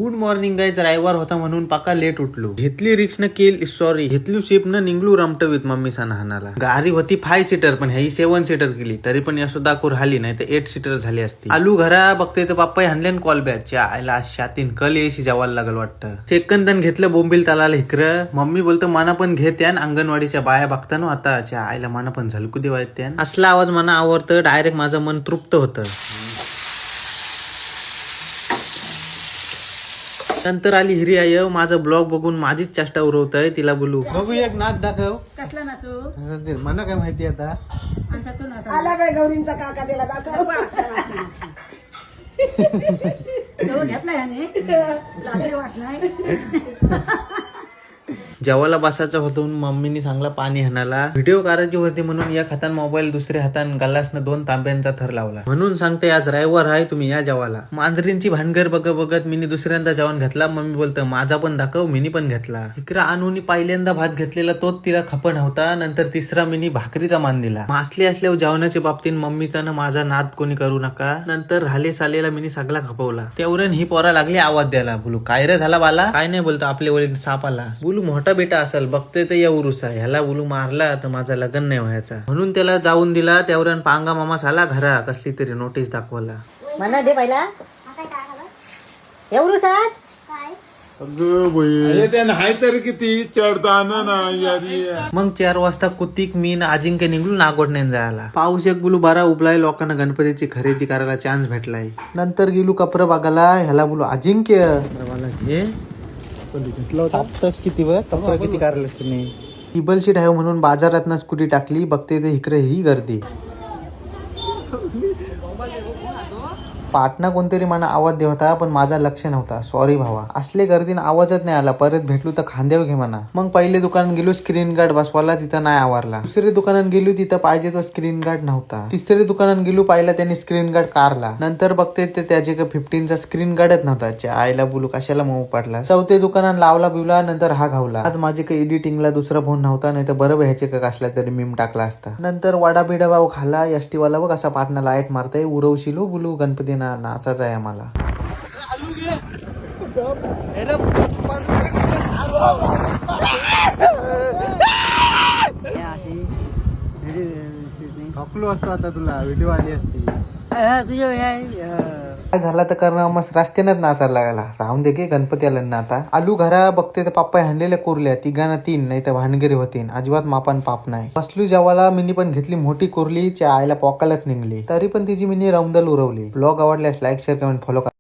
Good morning guys. रविवार होता म्हणून पाका लेट उठलो. घेतली रिक्स न केली घेतली शिप न निघलो रमटवीत मम्मी सा नाहनाला. गाडी होती 5 सीटर पण ह्याही 7 सीटर केली तरी पण यशोदा दाखवून राहिली नाही तर 8 सीटर झाली असती. आलू घरा बघते तर पप्पा हाणले कॉल बॅच आयला शातीन कल येशी जेवायला लागल वाटतं. सेकंदन घेतलं बोंबील तालाला इकडं. मम्मी बोलतो मना पण घेत यान अंगणवाडीच्या बाया बघता ना आता आयला मना पण झलकू देवायत त्यान. असला आवाज मना आवडतं. डायरेक्ट माझं मन तृप्त होतं. नंतर आली हिरी आय माझं ब्लॉग बघून माझीच चेष्टा उरवत आहे. तिला बोलू बघू एक नाच दाखव. कसला ना तू मला काय माहिती आता. आला बाय गौरींचा काका त्याला दाखव. घेतला याने वाट नाही. जेवायला बसायचं होतं म्हणून मम्मीनी सांगला पाणी हाणाला. व्हिडिओ करायची होती म्हणून एक हातान मोबाईल दुसऱ्या हातान गलासनं 2 तांब्यांचा थर लावला. म्हणून सांगते आज रविवार आहे तुम्ही या जेवायला. मांजरींची भानगर बघत मिनी दुसऱ्यांदा जेवण घेतला. मम्मी बोलतं माझा पण दाखव. मिनी पण घेतला. इकडे आणून पहिल्यांदा भात घेतलेला तोच तिला खपण होता. नंतर तिसरा मिनी भाकरीचा मान दिला. मासली असल्यावर जेवणाच्या बाबतीत मम्मीचा ना माझा नाद कोणी करू नका. नंतर राहिले सालेला मिनी सगळा खपवला. तेवढ्यान ही पोरा लागली आवाज द्यायला. बोलू काय रे झाला बाला. काय नाही बोलतो आपल्या वडील साप आला. बोलू मोठा बेटा असेल बघते तर या उरुसा ह्याला बोलू मारला तर माझा लग्न नाही व्हायचा म्हणून त्याला जाऊन दिला. त्यावरून पांगा मामा साला घरा कसली तरी नोटीस दाखवला. म्हणा दे पहिला एवढं सात मग 4 वाजता कुतिक मी ना अजिंक्य निघलो नागोडण्यान जायला. पाऊस एक बोलू बारा उबलाय. लोकांना गणपतीची खरेदी करायला चान्स भेटलाय. नंतर गेलो कपडे बघायला. ह्याला बोलू अजिंक्य हे किती व कपडे किती करायलास तुम्ही. टेबल शीट आहे म्हणून बाजारात ना स्कूटी टाकली. बघते ते इकडे ही गर्दी. पाटणा कोणतरी मला आवाज देत होता पण माझा लक्ष नव्हता. सॉरी भावा. असले गर्दीने आवाजच नाही आला. परत भेटलो तर खांद्यावर घे म्हणा. मग पहिले दुकानात गेलो स्क्रीन गार्ड बसवायला. तिथं नाही आवरला. दुसऱ्या दुकानात गेलो तिथं पाहिजे तो स्क्रीन गार्ड नव्हता. तिसऱ्या दुकानात गेलो पाहिला त्यांनी स्क्रीन गार्ड काढला. नंतर बघते ते त्याचे 15चा स्क्रीन गार्डच नव्हता. आईला बोलू कशाला मऊ पडला. चौथ्या दुकानात लावला बिवला. नंतर हा घावला. आज माझे काही एडिटिंगला दुसरा फोन नव्हता नाही तर बरं ह्याचे का कसला तरी मीम टाकला असता. नंतर वडा बिडा भाऊ खाला. एसटी वाला बघ असा पाटणा लाईट मारताय. उरवशिलो बोलू गणपती नाचाच आहे आम्हाला. ठोकलो असतो आता तुला व्हिडिओ आली असती. काय झाला तर करणं मस्त रस्त्यानच नाचायला लागला. राहून दे गे गणपती आला ना आता. आलू घरा बघते तर पप्पा हाणलेल्या कुरल्या 3 नाही तर भानगिरी होती. अजिबात मापान पाप नाही. बसलू जेवायला. मिनी पण घेतली मोठी कुरली. आईला पोकालच निघली तरी पण तिची मिनी रमदल उरवली. ब्लॉग आवडल्यास लाईक शेअर कमेंट फॉलो करा.